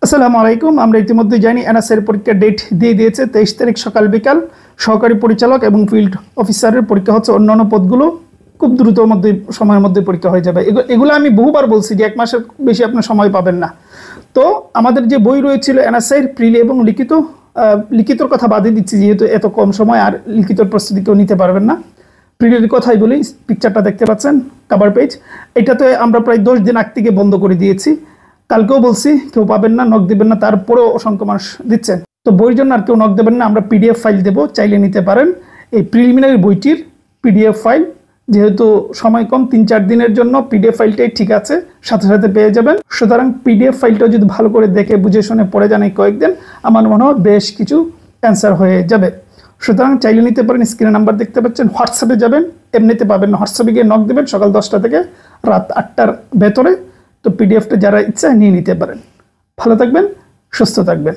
আসসালামু আলাইকুম। আমরা ইতিমধ্যে জানি এনএসএর পরীক্ষার ডেট দিয়ে দিয়েছে 23 তারিখ সকাল বিকাল। সহকারী পরিচালক এবং ফিল্ড অফিসারের পরীক্ষা হচ্ছে। অন্যান্য পদগুলো খুব দ্রুত সময়ের মধ্যে পরীক্ষা হয়ে যাবে। এগুলো আমি বহুবার বলছি যে 1 মাসের বেশি আপনার সময় পাবেন না। তো আমাদের যে বই রয়েছিল এনএসএর প্রিলি এবং লিখিতর কথা বাদে দিচ্ছি, যেহেতু এত কম সময় আর লিখিতর প্রস্তুতি কেউ নিতে পারবেন না। প্রিলির কথাই বলি, পিকচারটা দেখতে পাচ্ছেন, কভার পেজ। এটাতে আমরা প্রায় 10 দিন আগ থেকে বন্ধ করে দিয়েছি। কালকেও বলছি কেউ পাবেন না, নক দিবেন না, তারপরেও অসংখ্য মানুষ দিচ্ছেন। তো বইয়ের জন্য আর কেউ নক দেবেন না, আমরা পিডিএফ ফাইল দেবো, চাইলে নিতে পারেন। এই প্রিলিমিনারি বইটির পিডিএফ ফাইল, যেহেতু সময় কম, 3-4 দিনের জন্য পিডিএফ ফাইলটাই ঠিক আছে, সাথে সাথে পেয়ে যাবেন। সুতরাং পিডিএফ ফাইলটা যদি ভালো করে দেখে বুঝে শুনে পড়ে যান এই কয়েকদিন, আমার মনে হয় বেশ কিছু অ্যান্সার হয়ে যাবে। সুতরাং চাইলে নিতে পারেন। স্ক্রিনে নাম্বার দেখতে পাচ্ছেন, হোয়াটসঅ্যাপে যাবেন, এমনিতে পাবেন না। হোয়াটসঅ্যাপে গিয়ে নক দেবেন সকাল 10টা থেকে রাত 8টার ভেতরে। তো পিডিএফটা যারা ইচ্ছা নিয়ে নিতে পারেন। ভালো থাকবেন, সুস্থ থাকবেন।